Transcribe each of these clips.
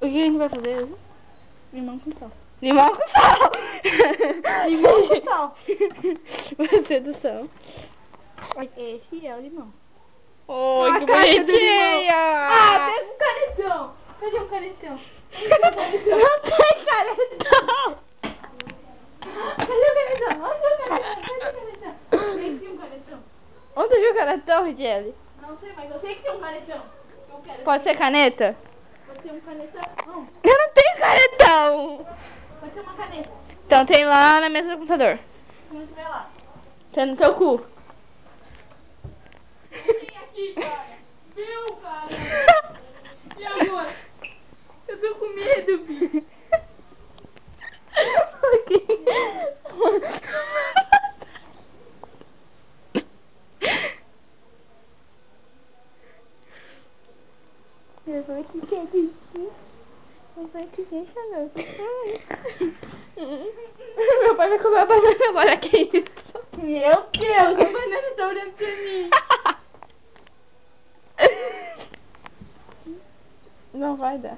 O que a gente vai fazer hoje? Limão com sal. Limão com sal! Limão com sal. Vai ser do sal. Esse é o limão. Oi, que caixa do limão. bonitinha! Ah, pega um canetão. Cadê um canetão? Não tem canetão! Cadê o canetão? Onde é o canetão? Cadê o canetão? Tem sim um canetão. Onde viu o canetão, Rigelli? Não sei, mas eu sei que tem um canetão. Eu quero. Pode ser caneta? Pode ser um canetão? Não. Eu não tenho canetão! Pode ser uma caneta. Então tem lá na mesa do computador. Se não tiver lá. Tá no teu cu. Vem aqui, cara. Viu, cara? E agora? Eu tô com medo, Bi. Eu vou te querer. Eu vou te deixar não. Meu pai vai comer a banana, olha que isso. Meu Deus, a banana tá olhando pra mim. Não vai dar.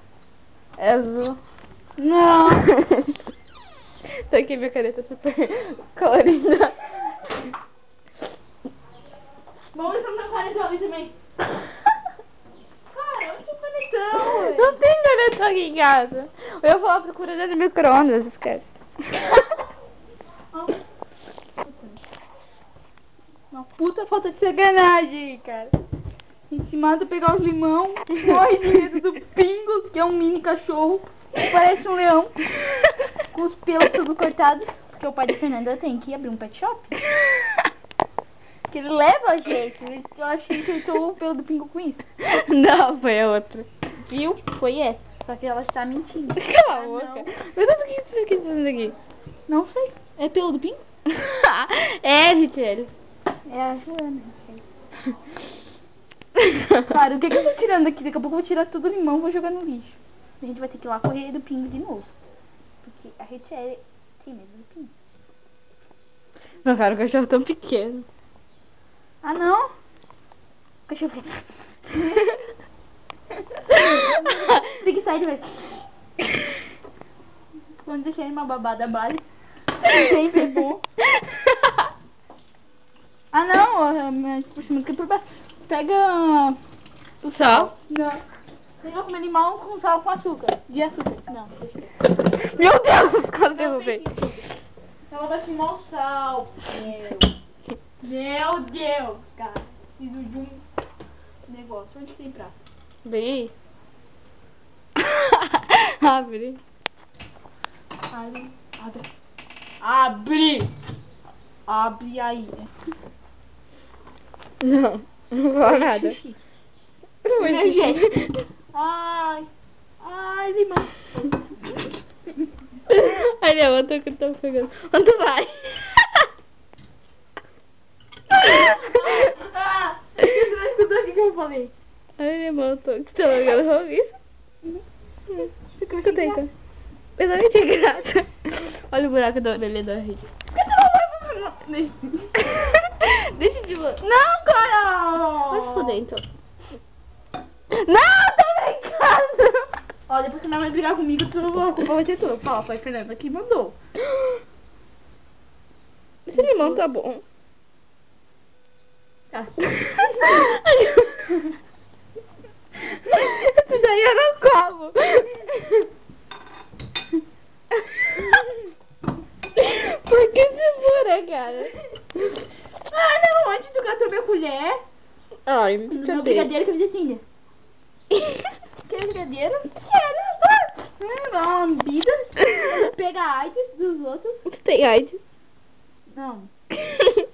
É azul. Não. Tá aqui minha caneta super colorida. Vamos ver se não tá canetão ali também. Cara, onde é o canetão? Não tem caneta aqui em casa. Eu vou à procura dele no micro-ondas, esquece. Uma puta falta de sacanagem, cara. A gente manda pegar os limão, corre de medo do Pingos, que é um mini cachorro, que parece um leão, com os pelos tudo cortados, porque o pai da Fernanda tem que abrir um pet shop. Que ele leva a gente. Eu achei que ele cortou o pelo do Pingo com isso. Não, foi a outra. Viu? Foi essa. Só que ela está mentindo. Cala a Ah, boca. não. Meu Deus, o que você está fazendo aqui? Não sei. É pelo do Pingo? É, Richelle. É a Joana. Cara, o que eu tô tirando daqui? Daqui a pouco eu vou tirar todo o limão e vou jogar no lixo. A gente vai ter que ir lá correr do Pingo de novo. Porque a Richelle tem medo do Pingo. Não, cara, o cachorro é tão pequeno. Ah, não? O cachorro... Tem que sair de vez. Vamos deixar ele uma babada base. Sempre é bom. Ah, não. Mas puxa muito por baixo. Pega O sal? Não. Você vai comer limão com sal com açúcar. De açúcar. Não, deixa eu ver. Meu Deus, quase derrubei. Ela vai queimar o sal. Meu Deus, cara. Preciso de um negócio. Onde tem prato? Bem. Abre. Abre. Abre. Abre! Abre aí. Não, não vou nada. Xixi. Não vou Meu xixi. jeito. Ai. Ai, limão. Ai, não, eu tô pegando. Onde tu vai? Ah, você não escutou o que eu falei? Ai, irmão, eu tô pegando o isso. Escutei, então. Eu também tinha graça. Olha o buraco da orelha da Rita. Deixa de... Não, cara! Vai se fuder, então. Não, tô brincando! Ó, depois que minha mãe brigar comigo, a culpa vai ser tua. Fala, foi a Fernanda que mandou. Esse limão tá bom. Tá. Esse daí eu não como. Por que você fura, cara? Ah, não, antes tu catou minha colher. Ai, No deixa eu meu ver. brigadeiro que eu fiz assim, né? Quer brigadeiro? Quero. Dá uma lambida. Pega a AIDS dos outros. Você tem AIDS? Não.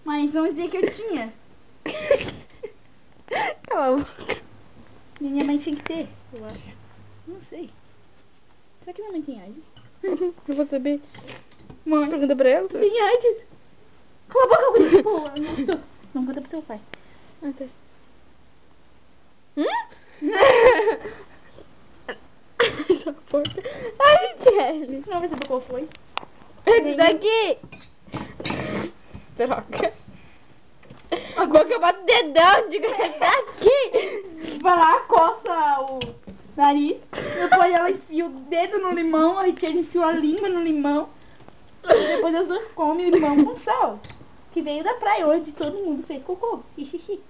Mas vamos dizer que eu tinha. Cala a boca. Minha mãe tinha que ter, eu acho. Não sei. Será que minha mãe tem AIDS? Eu vou saber. Mãe, pergunta pra ela. Tem AIDS? Cala a boca, eu vou te Não conta pro teu pai. Ah, tá. Essa porta. Ai, Kelly. Não vai saber qual foi. Esse daqui. Droga. Agora que eu bato o dedão, digo, esse daqui. Vai lá, coça o nariz. Depois ela enfia o dedo no limão, a Richelle enfia a língua no limão. E depois as duas comem o limão com sal. Que veio da praia hoje, todo mundo fez cocô e xixi.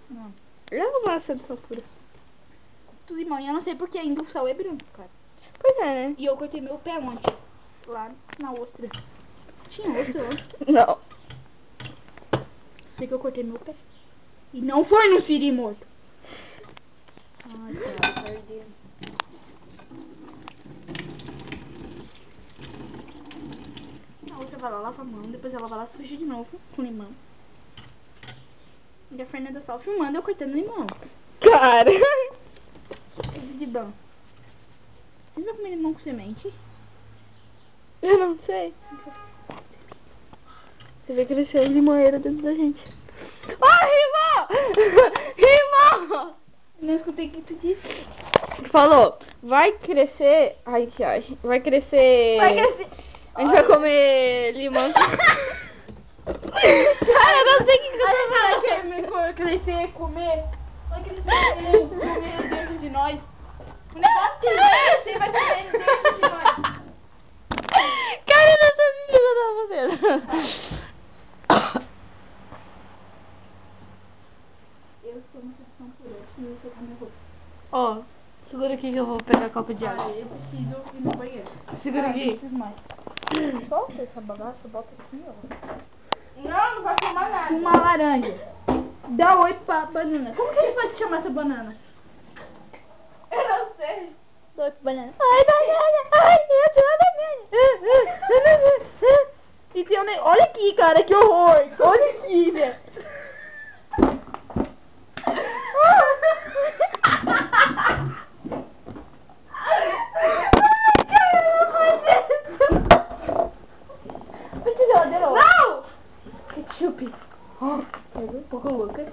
Não. Eu não gosto de sulfura. Tudo limão, e eu não sei porque ainda o sal é branco, cara. Pois é, né? E eu cortei meu pé ontem, lá na ostra. Tinha ostra lá. Não. Sei que eu cortei meu pé. E não foi no siri morto. Ai, cara, perdi. A outra vai lá, lava a mão, depois ela vai lá, suja de novo com limão. E a Fernanda só filmando eu cortando limão. Cara. Tudo de bom. Vocês vão comer limão com semente? Eu não sei. Você vai crescer limoeira dentro da gente. Oh, rimou! Rimou! Eu não escutei o que tu disse. Falou, vai crescer... Ai, que acha? Vai crescer... Vai crescer. A gente vai comer limão. Cara, eu não sei o que você tá falando. Vai crescer, comer. Vai crescer, comer dentro de nós. O negócio que vai crescer vai comer dentro de nós. Cara, eu não sei o que eu tava fazendo. Eu sou uma questão por eu preciso secar minha roupa. Ó, segura aqui que eu vou pegar copo de água. Eu preciso ir no banheiro. Segura Não aqui. preciso mais. Solta essa bagaça, bota aqui, ó. Não, não vai tomar nada. Uma laranja. Dá oi pra banana. Como que ele pode chamar essa banana? Eu não sei. Dá oi pra banana. Ai, banana. Ai, eu sou a banana. E tem um negócio. Olha aqui, cara, que horror. Olha aqui, velho. Não! Ketchup. Pega um pouco louca.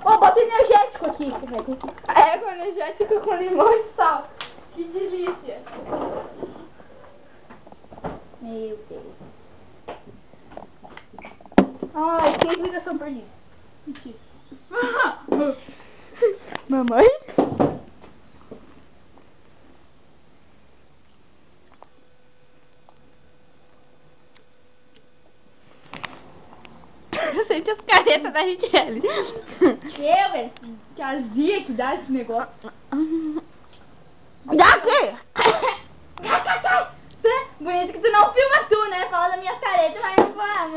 Ó, bota energético aqui. Água energética com limão e sal. Que delícia. Meu Deus. Ai, 6 ligação perdida. Mentira. Mamãe? Eu senti as caretas da Richelle. Eu, velho. Que azia que dá esse negócio. Dá aqui! Bonito que tu não filma tu, né? Fala da minha careta, mas não fala.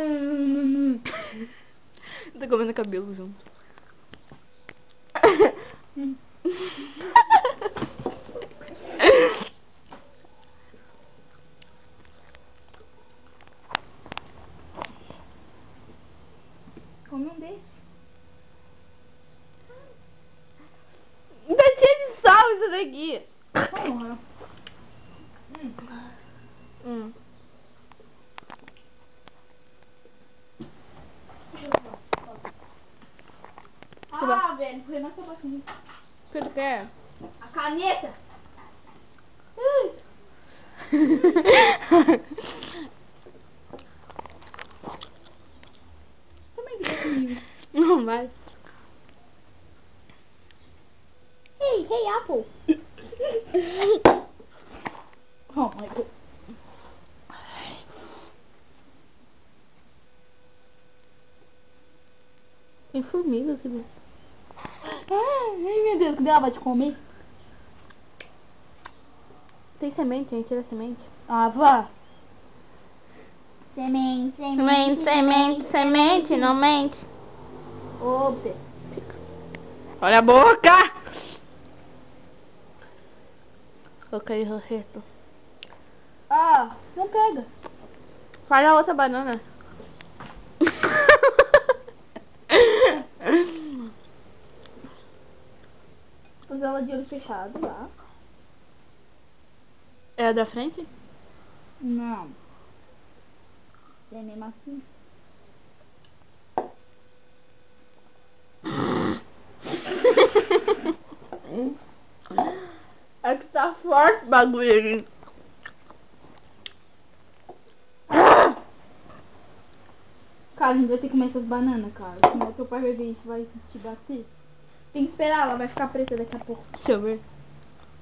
Tô comendo cabelo junto. Come um desses. Tá cheio de sal isso daqui. Porra. Ah, velho, foi nossa boquinha. O que tu quer? A caneta. Também briga comigo. Não vai. Hey, Apple. Oh my God. Tem formiga aqui dentro. Ai, meu Deus, que ela vai te comer? Tem semente, a gente tira a semente. Ah, vá. Semente, Semente, não mente. Opa. Olha a boca! Coloca aí o resto. Ah, não pega. Faz a outra banana. Pus ela de olho fechado lá. É a da frente? Não. É mesmo assim. É que tá forte o bagulho aqui. Cara, a gente vai ter que comer essas bananas, cara. Senão teu pai vai ver isso e vai te bater. Tem que esperar, ela vai ficar preta daqui a pouco. Deixa eu ver.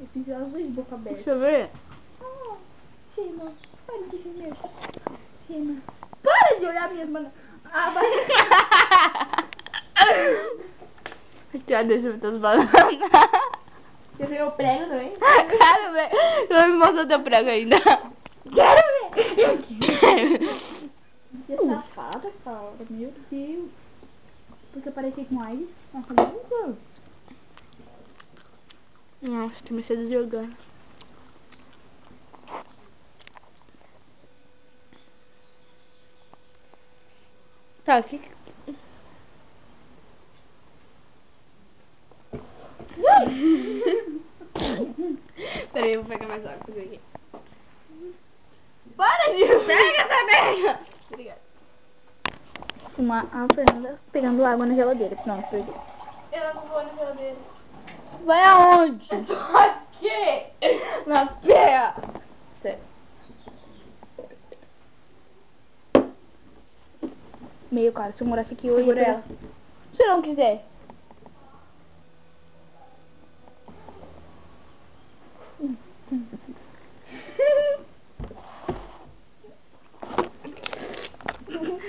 Eu fiz as duas de boca aberta. Deixa eu ver. Oh, Sheima, para de gemer. Sheima, para de olhar minhas manas. Ah, vai. Já deixa eu ver teus bananas. Você viu o prego também? Quero ver. Tu não me mostrou teu prego ainda. Quero ver. Que safada, cara. Meu Deus. Porque eu parecia com AIDS. Nossa, nunca. Nossa, tem me cedo de jogar. Tá, o que... Peraí, eu vou pegar mais água aqui. Para de Pega essa merda! Obrigada. A Fernanda pegando água na geladeira. Pronto, perdi. Eu não vou na geladeira. Vai aonde? Aqui! Na pia! Meio, cara. Se eu morasse aqui hoje... Segura ela. Se eu não quiser.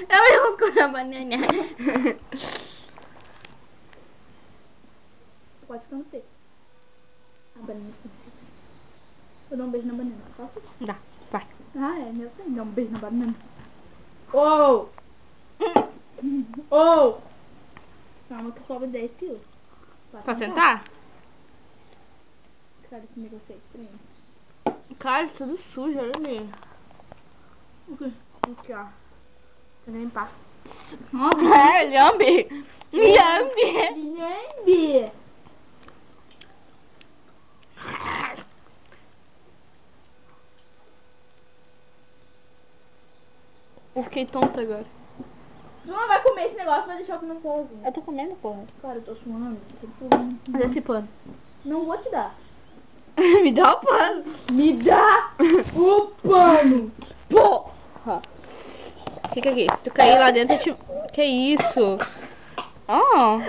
Eu vou comer a banana. Pode ficar no seco. A banana sim. Eu dou um beijo na banana. Posso? Dá, vai. Ah, é. Meu sonho. Dá um beijo na banana. Oh! Oh! Calma que sobe 10 quilos. Pra sentar? Cara, esse negócio é estranho. Cara, tudo sujo, olha ali. O quê? Aqui, ó. Vou limpar. Nossa! É, lambe. Lambe. Lembre! Eu fiquei tonta agora. Tu não vai comer esse negócio, vai deixar eu comer um pouquinho. Eu tô comendo, porra. Cara, eu tô suando. Mas esse pano. Não vou te dar. Me dá o pano. Me dá o pano! Porra. Fica aqui. Se tu cair lá dentro, eu te... Que isso? Ó.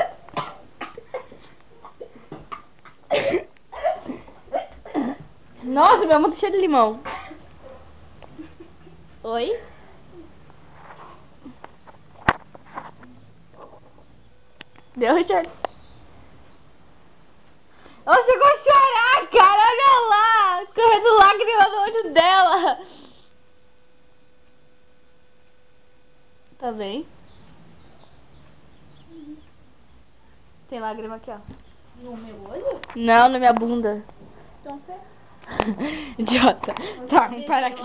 Nossa, meu mão tá cheio de limão. Oi? Deu, Richard? Ela chegou a chorar, cara. Olha lá. Escorrendo lágrima no olho dela. Tá bem? Tem lágrima aqui, ó. No meu olho? Não, na minha bunda. Então, certo. Idiota. Tá, para aqui.